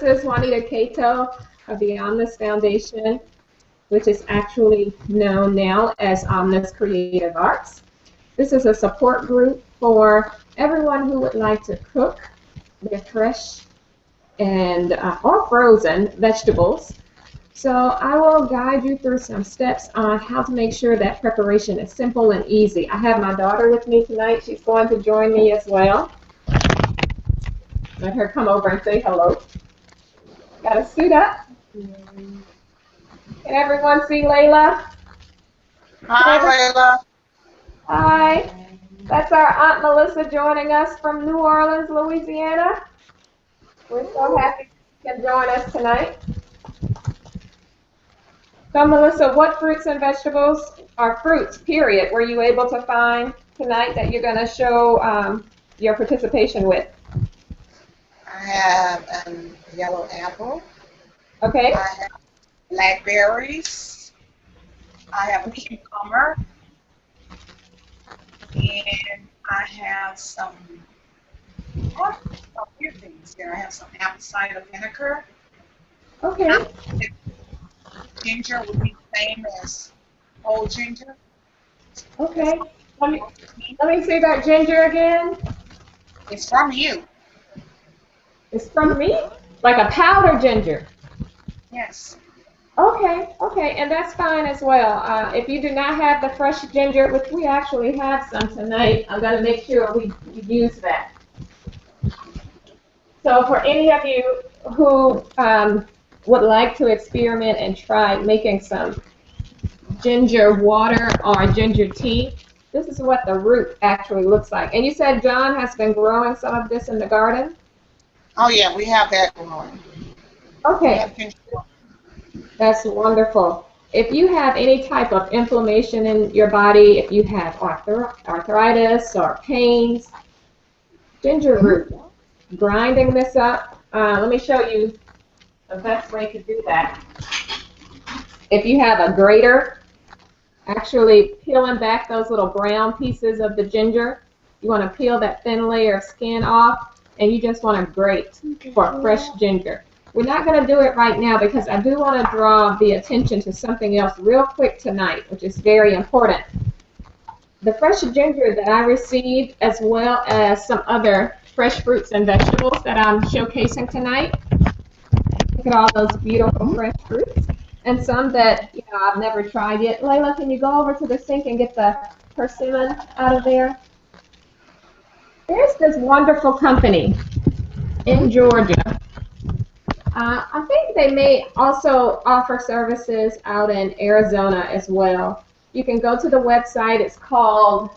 this is Juanita Cato of the OMNIS Foundation, which is actually known now as OMNIS Creative Arts. This is a support group for everyone who would like to cook their fresh and or frozen vegetables. So I will guide you through some steps on how to make sure that preparation is simple and easy. I have my daughter with me tonight. She's going to join me as well. Let her come over and say hello. Got to suit up. Can everyone see Layla? Hi, Layla. Hi. That's our Aunt Melissa joining us from New Orleans, Louisiana. We're so happy you can join us tonight. So, Melissa, what fruits and vegetables, or fruits, period, were you able to find tonight that you're going to show your participation with? I have a yellow apple. Okay. I have blackberries. I have a cucumber. And I have some weird things here. I have some apple cider vinegar. Okay. Ginger would be the same as whole ginger. Okay. Let me see that ginger again. It's from you. It's from me? Like a powder ginger? Yes. Okay, okay, and that's fine as well. If you do not have the fresh ginger, which we actually have some tonight, I'm going to make sure we use that. So for any of you who would like to experiment and try making some ginger water or ginger tea, this is what the root actually looks like. And you said John has been growing some of this in the garden? Oh, yeah, we have that growing. Okay. That's wonderful. If you have any type of inflammation in your body, if you have arthritis or pains, ginger root, grinding this up. Let me show you the best way to do that. If you have a grater, actually peeling back those little brown pieces of the ginger, you want to peel that thin layer of skin off, and you just want to grate for fresh ginger. We're not going to do it right now because I do want to draw the attention to something else real quick tonight, which is very important. The fresh ginger that I received, as well as some other fresh fruits and vegetables that I'm showcasing tonight. Look at all those beautiful fresh fruits. And some that I've never tried yet. Layla, can you go over to the sink and get the persimmon out of there? There's this wonderful company in Georgia. I think they may also offer services out in Arizona as well. You can go to the website. It's called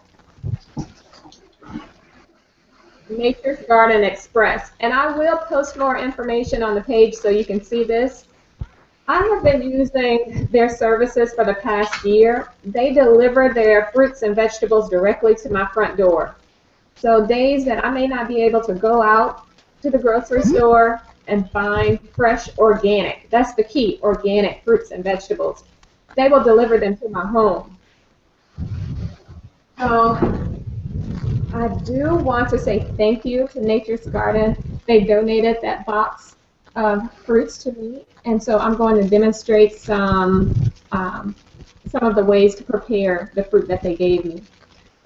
Nature's Garden Express. And I will post more information on the page so you can see this. I have been using their services for the past year. They deliver their fruits and vegetables directly to my front door. So days that I may not be able to go out to the grocery store and find fresh organic. That's the key, organic fruits and vegetables. They will deliver them to my home. So I do want to say thank you to Nature's Garden. They donated that box of fruits to me, and so I'm going to demonstrate some of the ways to prepare the fruit that they gave me.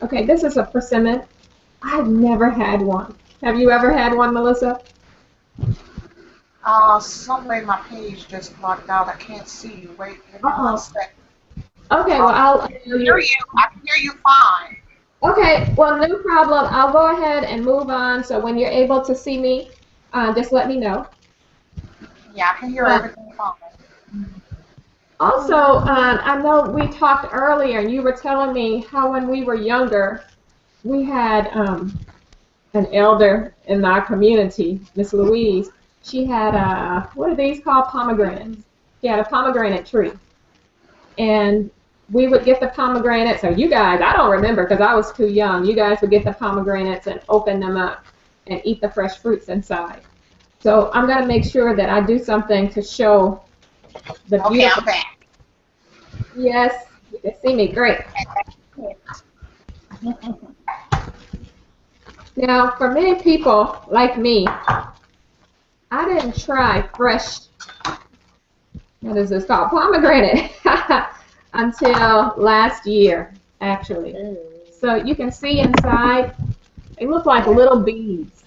Okay, this is a persimmon. I've never had one. Have you ever had one, Melissa? Some way my page just blocked out. I can't see you. Wait, give me 1 second. Okay, well, I'll hear you. I can hear you fine. Okay, well, no problem. I'll go ahead and move on. So when you're able to see me, just let me know. Yeah, I can hear everything fine. Also, I know we talked earlier, and you were telling me how when we were younger, we had an elder in our community, Miss Louise. She had what are these called? Pomegranates. She had a pomegranate tree. And we would get the pomegranates, or you guys, I don't remember because I was too young. You guys would get the pomegranates and open them up and eat the fresh fruits inside. So I'm going to make sure that I do something to show the beautiful. Okay, I'm back. Yes, you can see me. Great. Now, for many people like me, I didn't try fresh, what is this called, pomegranate, until last year, actually. So you can see inside, they look like little beads.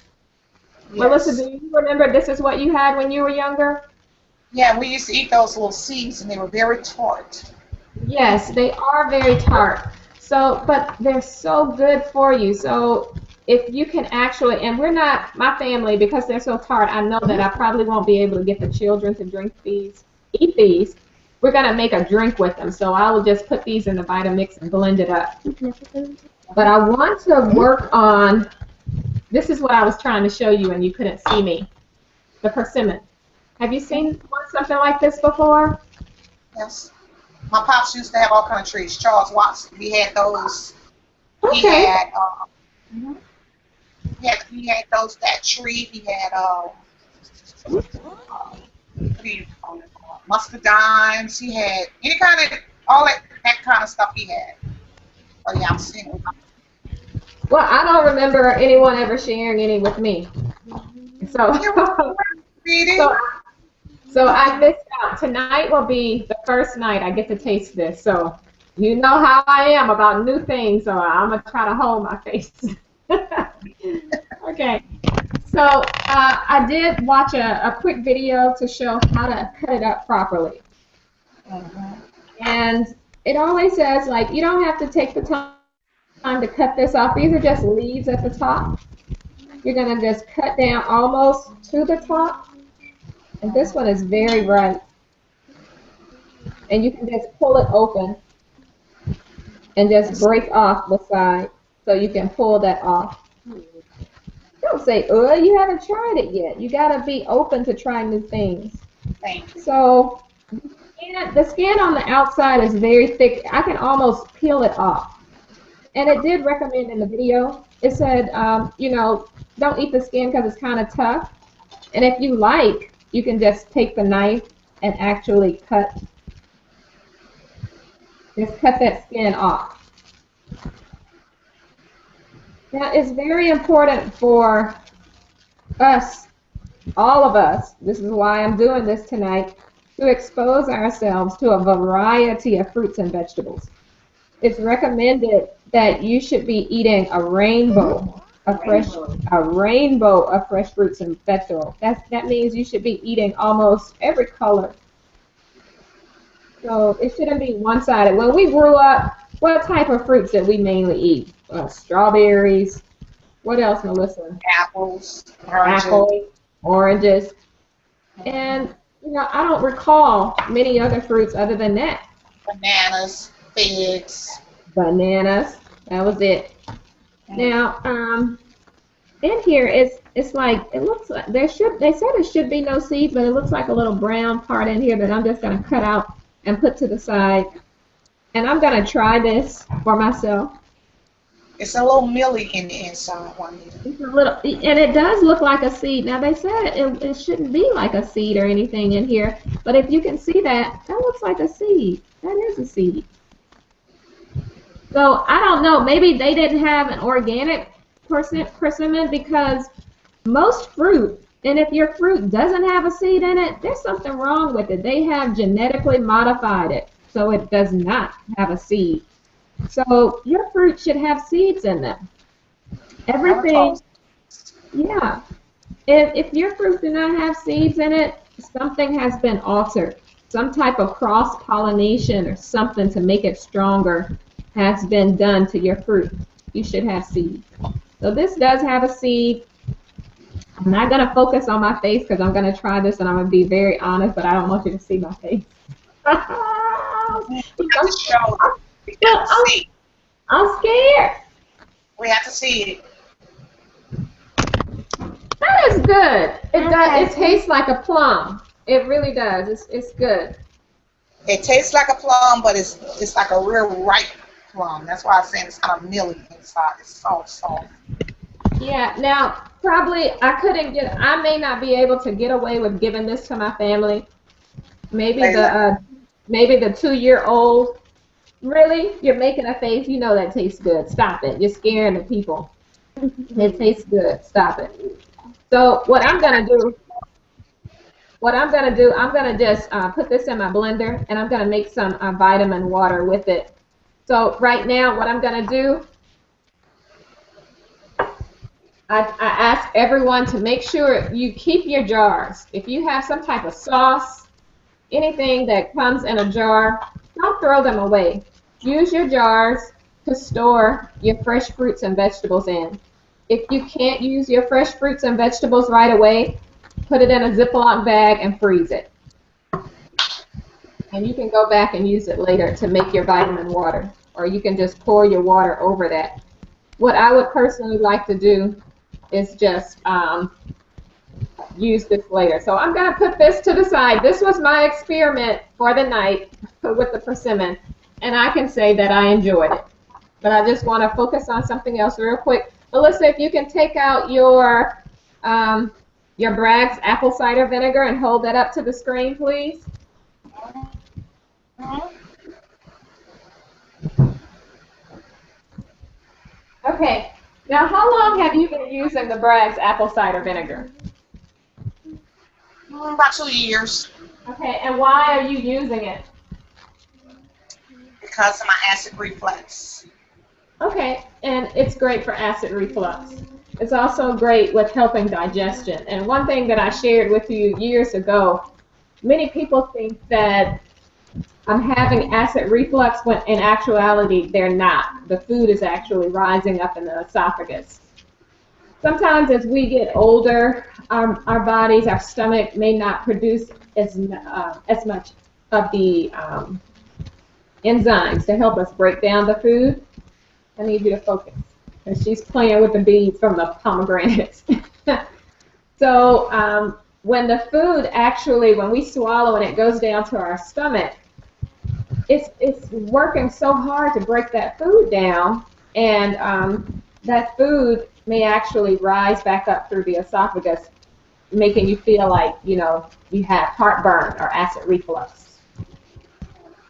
Yes. Melissa, do you remember this is what you had when you were younger? Yeah, we used to eat those little seeds, and they were very tart. Yes, they are very tart. So, but they're so good for you. So, if you can actually, and we're not, my family, because they're so tart, I know that I probably won't be able to get the children to drink these, eat these. We're going to make a drink with them. So, I will just put these in the Vitamix and blend it up. But I want to work on, this is what I was trying to show you and you couldn't see me, the persimmon. Have you seen something like this before? Yes. My pops used to have all kind of trees. Charles Watson, he had those. Okay. He had those, that tree. He had what do you call it? Muscadines. He had any kind of all that kind of stuff he had. Oh yeah, I'm seeing it. Well, I don't remember anyone ever sharing any with me. So, so I missed out. Tonight will be the first night I get to taste this. So you know how I am about new things. So I'm going to try to hold my face. Okay. So I did watch a quick video to show how to cut it up properly. And it always says, like, you don't have to take the time to cut this off. These are just leaves at the top. You're going to just cut down almost to the top. And this one is very bright. And you can just pull it open and just break off the side so you can pull that off. Don't say, oh, you haven't tried it yet. You got to be open to try new things. Thank you. So the skin on the outside is very thick. I can almost peel it off. And it did recommend in the video, it said, you know, don't eat the skin because it's kind of tough. And if you like, you can just take the knife and actually just cut that skin off. Now, it's very important for us, all of us, this is why I'm doing this tonight, to expose ourselves to a variety of fruits and vegetables. It's recommended that you should be eating a rainbow of fresh fruits and vegetables. That means you should be eating almost every color. So it shouldn't be one-sided. When we grew up, what type of fruits did we mainly eat? Strawberries. What else, Melissa? Apples. Oranges. And, you know, I don't recall many other fruits other than that. Bananas, figs. Bananas. That was it. Now, in here, it's like, it looks like, they said there should be no seeds, but it looks like a little brown part in here that I'm just going to cut out and put to the side. And I'm going to try this for myself. It's a little milly in the inside, Juanita. It's a little, and it does look like a seed. Now, they said it shouldn't be like a seed or anything in here, but if you can see that, that looks like a seed. That is a seed. So, I don't know. Maybe they didn't have an organic persimmon because most fruit, and if your fruit doesn't have a seed in it, there's something wrong with it. They have genetically modified it, so it does not have a seed. So your fruit should have seeds in them. Everything, yeah. If your fruit do not have seeds in it, something has been altered. Some type of cross-pollination or something to make it stronger has been done to your fruit. You should have seeds. So this does have a seed. I'm not going to focus on my face because I'm going to try this and I'm going to be very honest, but I don't want you to see my face. I'm scared. We have to see it. That is good. It does. It tastes like a plum. It really does. It's good. It tastes like a plum, but it's like a real ripe plum. That's why I'm saying it's kind of milly inside. It's so soft. Yeah. Now, probably I may not be able to get away with giving this to my family. Maybe the 2-year-old. Really? You're making a face? You know that tastes good. Stop it. You're scaring the people. It tastes good. Stop it. So what I'm going to do, what I'm going to do, I'm going to just put this in my blender, and I'm going to make some vitamin water with it. So right now, what I'm going to do, I ask everyone to make sure you keep your jars. If you have some type of sauce, anything that comes in a jar, don't throw them away. Use your jars to store your fresh fruits and vegetables in. If you can't use your fresh fruits and vegetables right away, put it in a Ziploc bag and freeze it. And you can go back and use it later to make your vitamin water, or you can just pour your water over that. What I would personally like to do is just use this later. So I'm going to put this to the side. This was my experiment for the night with the persimmon, and I can say that I enjoyed it. But I just want to focus on something else real quick. Melissa, if you can take out your Bragg's apple cider vinegar and hold that up to the screen, please. Okay. Now, how long have you been using the Bragg's apple cider vinegar? About 2 years. Okay, and why are you using it? Because of my acid reflux. Okay, and it's great for acid reflux. It's also great with helping digestion. And one thing that I shared with you years ago, many people think that I'm having acid reflux when in actuality they're not. The food is actually rising up in the esophagus. Sometimes as we get older, our bodies, our stomach may not produce as much of the enzymes to help us break down the food. I need you to focus. And she's playing with the beads from the pomegranates. So when the food actually, when we swallow and it goes down to our stomach, it's working so hard to break that food down, and that food may actually rise back up through the esophagus, making you feel like, you know, you have heartburn or acid reflux.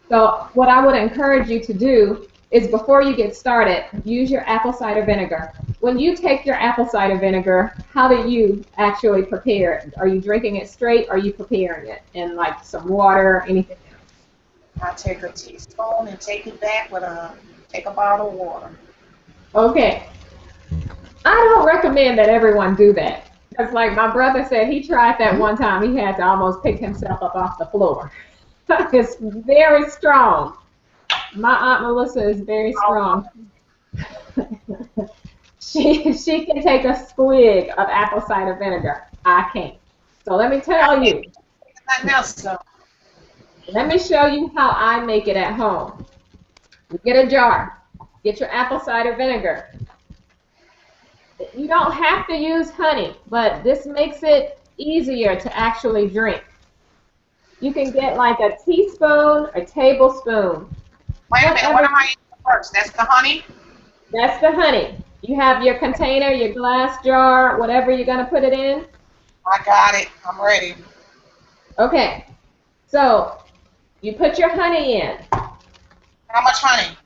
So what I would encourage you to do is before you get started, use your apple cider vinegar. When you take your apple cider vinegar, how do you actually prepare it? Are you drinking it straight, or are you preparing it in like some water or anything else? I take a teaspoon and take it back with take a bottle of water. Okay. I don't recommend that everyone do that. Because like my brother said, he tried that one time. He had to almost pick himself up off the floor. It's very strong. My Aunt Melissa is very strong. She can take a swig of apple cider vinegar. I can't. So let me tell you. Nothing else, though. Let me show you how I make it at home. You get a jar. Get your apple cider vinegar. You don't have to use honey, but this makes it easier to actually drink. You can get like a teaspoon, a tablespoon. Wait a minute, what am I using first? That's the honey? That's the honey. You have your container, your glass jar, whatever you're going to put it in. I got it. I'm ready. Okay. So you put your honey in. How much honey?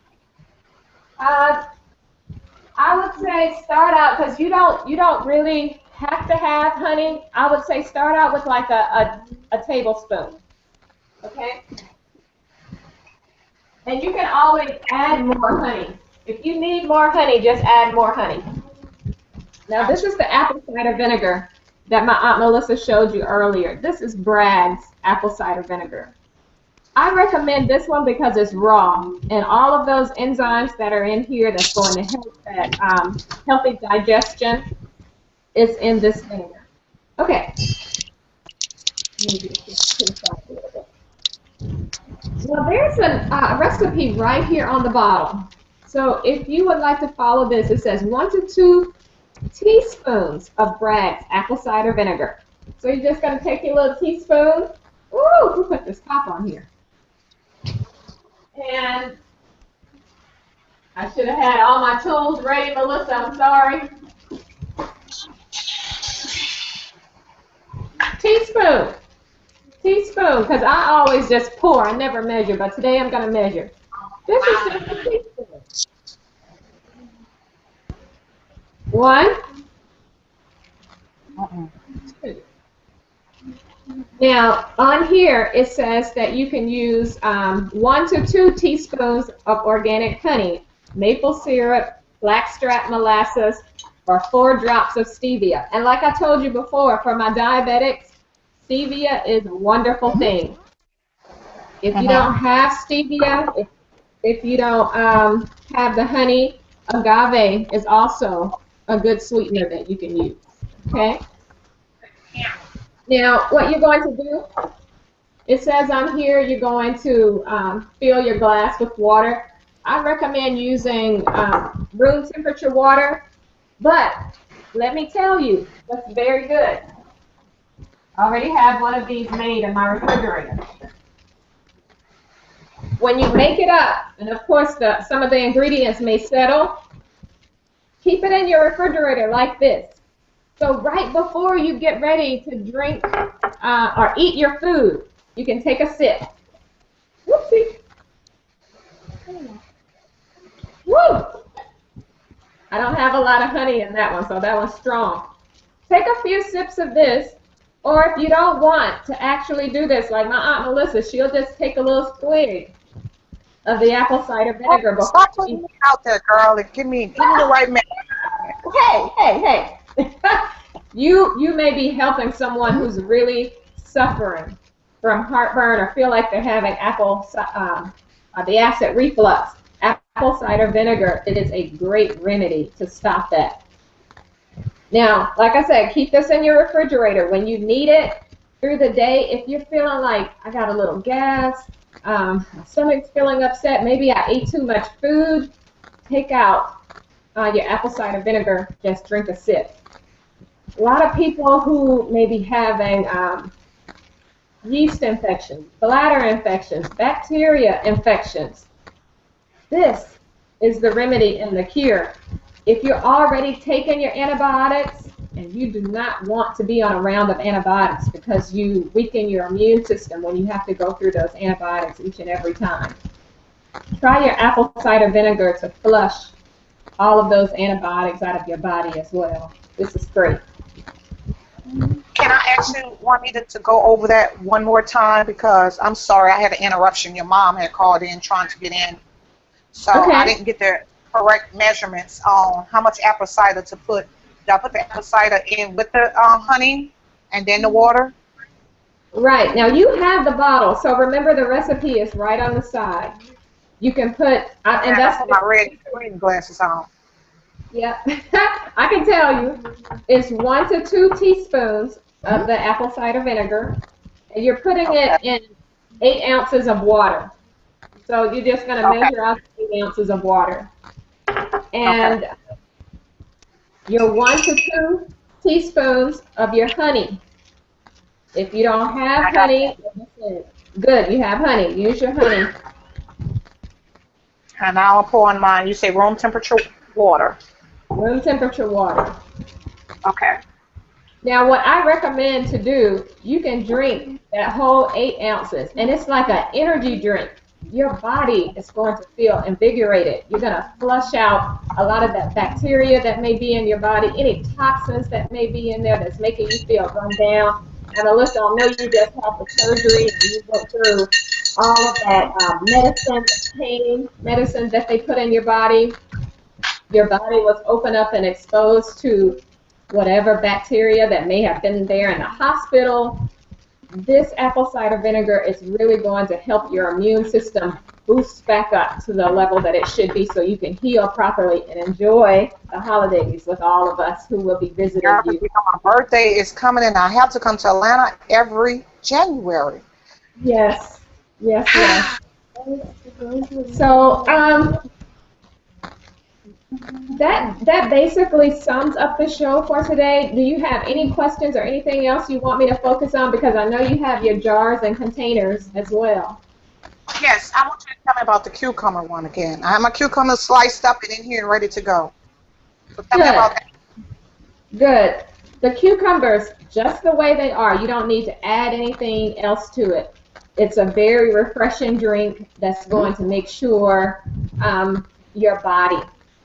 I would say start out, because you don't really have to have honey. I would say start out with like a tablespoon. Okay? And you can always add more honey. If you need more honey, just add more honey. Now this is the apple cider vinegar that my Aunt Melissa showed you earlier. This is Bragg's apple cider vinegar. I recommend this one because it's raw, and all of those enzymes that are in here that's going to help that healthy digestion is in this vinegar. Okay. Well, there's a recipe right here on the bottom. So if you would like to follow this, it says 1 to 2 teaspoons of Bragg's apple cider vinegar. So you're just going to take your little teaspoon. Ooh, who put this top on here? And I should have had all my tools ready, Melissa. I'm sorry. Teaspoon. Teaspoon, because I always just pour. I never measure, but today I'm going to measure. This is just a teaspoon. 1, 2. Now, on here, it says that you can use 1 to 2 teaspoons of organic honey, maple syrup, blackstrap molasses, or 4 drops of stevia. And like I told you before, for my diabetics, stevia is a wonderful thing. If you don't Mm-hmm. have stevia, if you don't have the honey, agave is also a good sweetener that you can use. Okay? Now, what you're going to do, it says on here you're going to fill your glass with water. I recommend using room temperature water, but let me tell you, that's very good. I already have one of these made in my refrigerator. When you make it up, and of course some of the ingredients may settle, keep it in your refrigerator like this. So right before you get ready to drink or eat your food, you can take a sip. Whoopsie. Woo! I don't have a lot of honey in that one, so that one's strong. Take a few sips of this, or if you don't want to actually do this, like my Aunt Melissa, she'll just take a little swig of the apple cider Oh, vinegar before stop she putting me out there, girl, and give me the right man. hey. You may be helping someone who's really suffering from heartburn or feel like they're having the acid reflux. Apple cider vinegar, it is a great remedy to stop that. Now, like I said, keep this in your refrigerator. When you need it through the day, if you're feeling like I got a little gas, my stomach's feeling upset, maybe I ate too much food, take out your apple cider vinegar, just drink a sip. A lot of people who may be having yeast infections, bladder infections, bacteria infections, this is the remedy and the cure. If you're already taking your antibiotics and you do not want to be on a round of antibiotics because you weaken your immune system when you have to go through those antibiotics each and every time, try your apple cider vinegar to flush all of those antibiotics out of your body as well. This is great. Can I actually want me to go over that one more time? Because I'm sorry, I had an interruption. Your mom had called in trying to get in. So I Okay. didn't get the correct measurements on how much apple cider to put. Did I put the apple cider in with the honey and then the water? Right. Now you have the bottle, so remember the recipe is right on the side. You can put, Okay, and I gotta that's, put my reading glasses on. yeah, I can tell you, it's 1 to 2 teaspoons of the apple cider vinegar, and you're putting Okay, it in 8 ounces of water. So you're just going to okay, measure out 8 ounces of water. okay. And your 1 to 2 teaspoons of your honey. If you don't have I got honey, that. good, you have honey. Use your honey. And now I'll pour on mine. You say room temperature water. Room temperature water. Okay. Now, what I recommend to do, you can drink that whole 8 ounces, and it's like an energy drink. Your body is going to feel invigorated. You're going to flush out a lot of that bacteria that may be in your body, any toxins that may be in there that's making you feel run down. And Alyssa, I know you just had the surgery and you went through all of that medicine, pain medicine that they put in your body. Your body was open up and exposed to whatever bacteria that may have been there in the hospital. This apple cider vinegar is really going to help your immune system boost back up to the level that it should be so you can heal properly and enjoy the holidays with all of us who will be visiting Yeah, you. because my birthday is coming and I have to come to Atlanta every January. Yes, yes. So that basically sums up the show for today. Do you have any questions or anything else you want me to focus on? Because I know you have your jars and containers as well. Yes, I want you to tell me about the cucumber one again. I have my cucumber sliced up and in here and ready to go. So tell me Good, about that. good. The cucumbers, just the way they are, you don't need to add anything else to it. It's a very refreshing drink that's going to make sure your body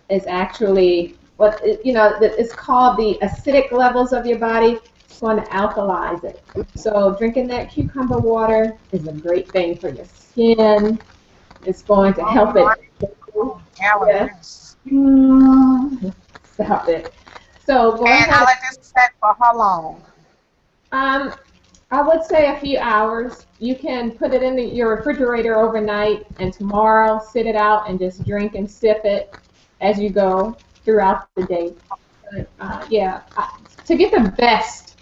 is actually it's called the acidic levels of your body going to alkalize it. So drinking that cucumber water is a great thing for your skin. It's going to help it. Yeah. Stop it. So go And ahead. I let this set for how long? I would say a few hours. You can put it in your refrigerator overnight, and tomorrow sit it out and just drink and sip it as you go throughout the day. But, yeah, to get the best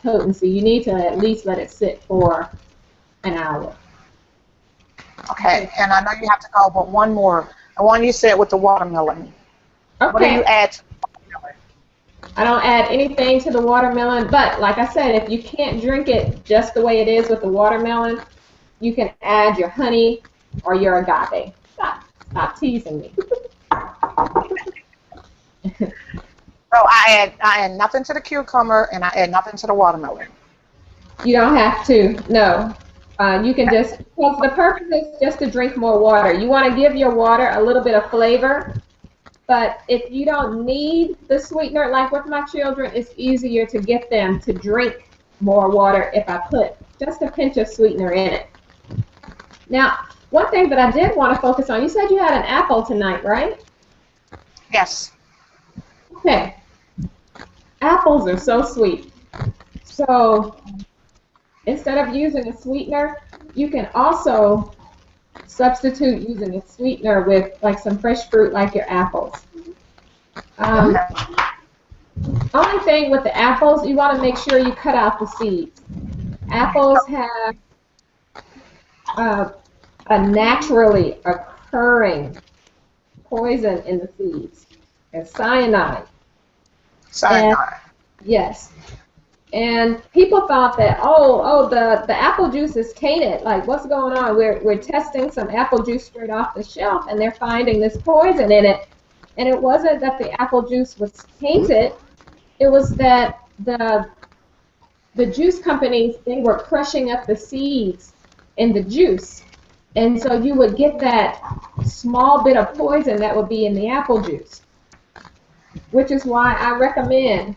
potency, you need to at least let it sit for an hour. Okay, and I know you have to go, but one more. The one you said with the watermelon. Okay. What do you add to the watermelon? I don't add anything to the watermelon, but like I said, if you can't drink it just the way it is with the watermelon, you can add your honey or your agave. Stop teasing me. So I add nothing to the cucumber and I add nothing to the watermelon. You don't have to, no. You can just, well, the purpose is just to drink more water. You want to give your water a little bit of flavor, but if you don't need the sweetener, like with my children, it's easier to get them to drink more water if I put just a pinch of sweetener in it. Now, one thing that I did want to focus on, you said you had an apple tonight, right? Yes. Okay. Apples are so sweet. So instead of using a sweetener, you can also substitute using a sweetener with like some fresh fruit like your apples. Only thing with the apples, you want to make sure you cut out the seeds. Apples have a naturally occurring poison in the seeds. It's cyanide. Cyanide. And, yes. And people thought that, the apple juice is tainted. Like, what's going on? We're testing some apple juice straight off the shelf, and they're finding this poison in it. And it wasn't that the apple juice was tainted. It was that the juice companies, they were crushing up the seeds in the juice. And so you would get that small bit of poison that would be in the apple juice, which is why I recommend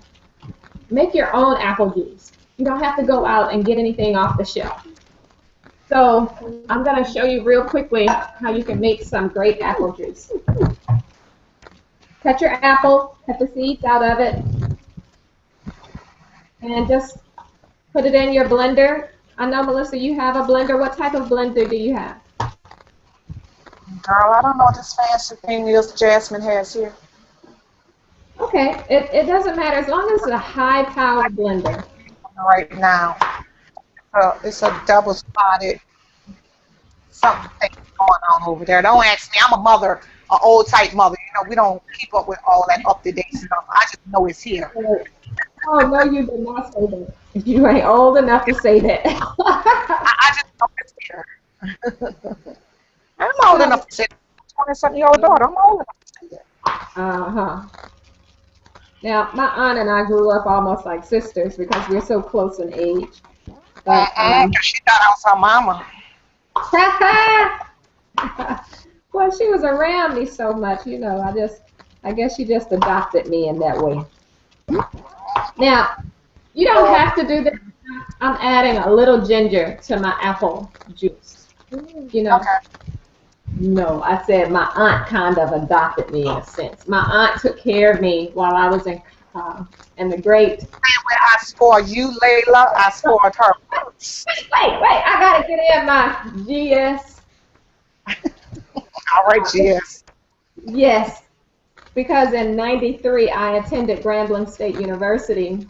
make your own apple juice. You don't have to go out and get anything off the shelf. So I'm going to show you real quickly how you can make some great apple juice. Cut your apple, cut the seeds out of it, and just put it in your blender. I know, Melissa, you have a blender. What type of blender do you have? Girl, I don't know what this fancy thing is Jasmine has here. Okay, it doesn't matter as long as it's a high-powered blender. Right now, it's a double-spotted something going on over there. Don't ask me. I'm a mother, an old-type mother. You know, we don't keep up with all that up-to-date stuff. I just know it's here. Oh, no, you did not say that. You ain't old enough to say that. I just know it's here. I'm old enough to say that. 20-something-year-old daughter. I'm old enough to say that. Uh-huh. Now, my aunt and I grew up almost like sisters because we're so close in age. But, she thought I was her mama. well, she was around me so much, you know. I guess she just adopted me in that way. Now, you don't have to do this. I'm adding a little ginger to my apple juice. You know. Okay. No, I said my aunt kind of adopted me in a sense. My aunt took care of me while I was in the great. When I scored you, Layla, I scored her. Wait! I gotta get in my GS. All right, GS. Yes, because in '93 I attended Grambling State University,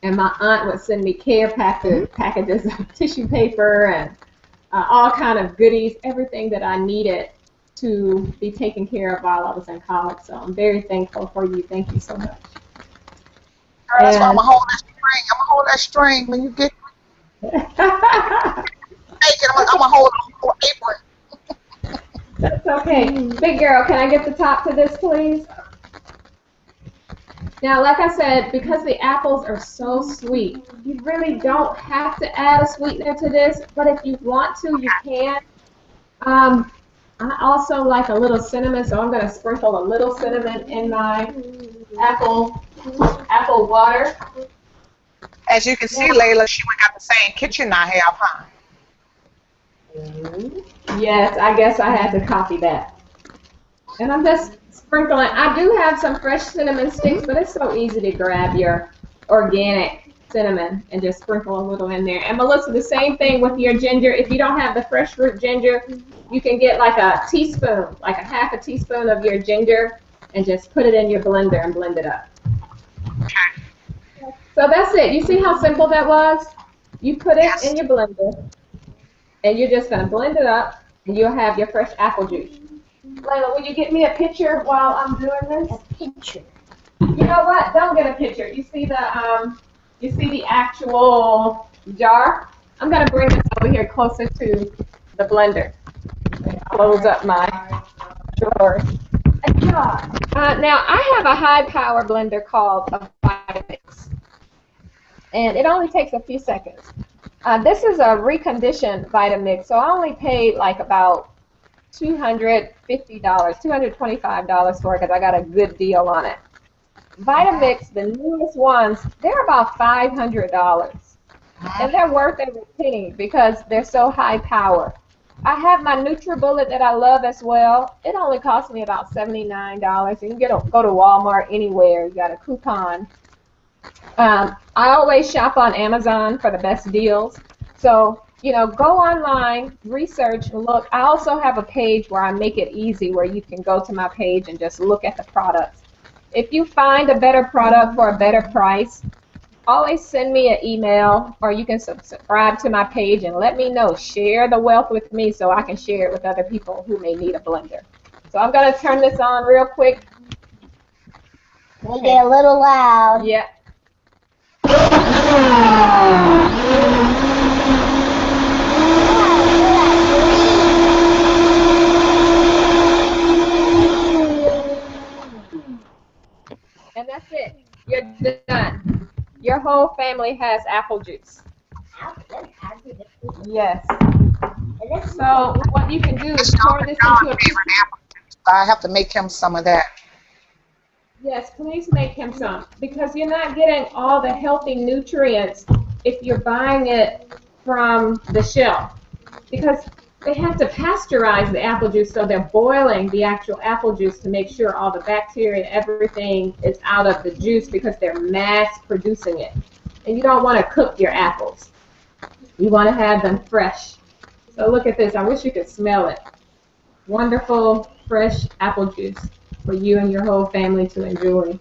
and my aunt would send me care packages of tissue paper and all kind of goodies, everything that I needed to be taken care of while I was in college. So I'm very thankful for you. Thank you so much. Girl, that's why I'm going to hold that string. I'm going to hold that string when you get naked. I'm going to hold the apron. That's okay. Big girl, can I get the top to this, please? Now, like I said, because the apples are so sweet, you really don't have to add a sweetener to this, but if you want to, you can. I also like a little cinnamon, so I'm going to sprinkle a little cinnamon in my apple water. As you can see, Layla, she got the same kitchen I have, huh? Yes, I guess I had to copy that. And I'm just sprinkling. I do have some fresh cinnamon sticks, but it's so easy to grab your organic cinnamon and just sprinkle a little in there. And Melissa, the same thing with your ginger. If you don't have the fresh root ginger, you can get like a teaspoon, like a half a teaspoon of your ginger, and just put it in your blender and blend it up. So that's it. You see how simple that was? You put it in your blender, and you're just going to blend it up, and you'll have your fresh apple juice. Layla, will you get me a picture while I'm doing this? A picture. You know what? Don't get a picture. You see the actual jar? I'm going to bring this over here closer to the blender. Close up my drawer. A jar. Now, I have a high-power blender called a Vitamix, and it only takes a few seconds. This is a reconditioned Vitamix, so I only paid like about $250, $225 for it because I got a good deal on it. Vitamix, the newest ones, they're about $500, and they're worth every penny because they're so high power. I have my NutriBullet that I love as well. It only cost me about $79. You can go to Walmart anywhere. You got a coupon. I always shop on Amazon for the best deals. So, you know, go online, research, and look. I also have a page where I make it easy where you can go to my page and just look at the products. If you find a better product for a better price, always send me an email, or you can subscribe to my page and let me know. Share the wealth with me so I can share it with other people who may need a blender. So I'm going to turn this on real quick. It'll get a little loud. Yeah. And that's it. You're done. Your whole family has apple juice. Yes. So what you can do is pour this into a... I have to make him some of that. Yes, please make him some, because you're not getting all the healthy nutrients if you're buying it from the shelf. Because they have to pasteurize the apple juice, so they're boiling the actual apple juice to make sure all the bacteria, everything is out of the juice because they're mass producing it. And you don't want to cook your apples. You want to have them fresh. So look at this. I wish you could smell it. Wonderful, fresh apple juice for you and your whole family to enjoy.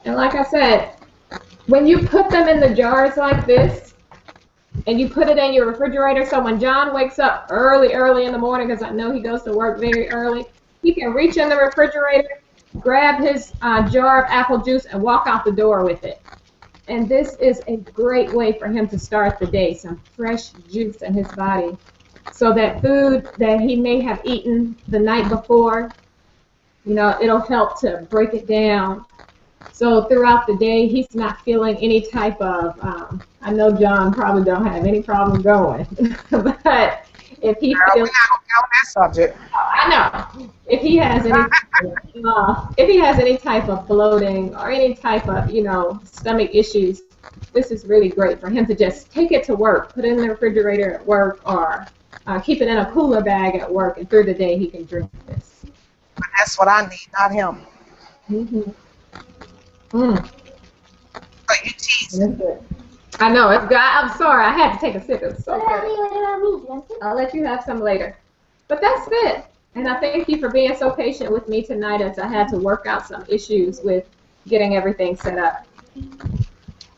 And like I said, when you put them in the jars like this, and you put it in your refrigerator, so when John wakes up early in the morning, because I know he goes to work very early, he can reach in the refrigerator, grab his jar of apple juice, and walk out the door with it. And this is a great way for him to start the day, some fresh juice in his body. So that food that he may have eaten the night before, you know, it'll help to break it down. So throughout the day, he's not feeling any type of, I know John probably don't have any problem going, but if he feels... We're not on that subject. I know. If he has any type of bloating or any type of, you know, stomach issues, this is really great for him to just take it to work, put it in the refrigerator at work, or keep it in a cooler bag at work, and through the day he can drink this. But that's what I need, not him. Mm-hmm. But you tease. I know. I'm sorry. I had to take a sip. It's so good. I'll let you have some later. But that's it. And I thank you for being so patient with me tonight as I had to work out some issues with getting everything set up.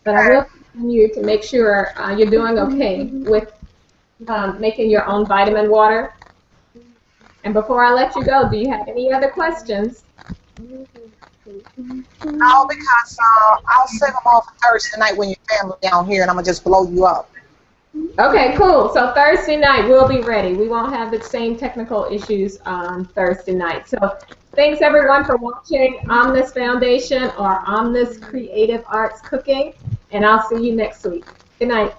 But I will continue to make sure you're doing okay with making your own vitamin water. And before I let you go, do you have any other questions? No, because I'll save them all for Thursday night when your family down here, and I'm going to just blow you up. Okay, cool. So Thursday night, we'll be ready. We won't have the same technical issues on Thursday night. So thanks, everyone, for watching OMNIS Foundation or OMNIS Creative Arts Cooking, and I'll see you next week. Good night.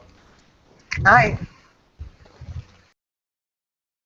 Good night.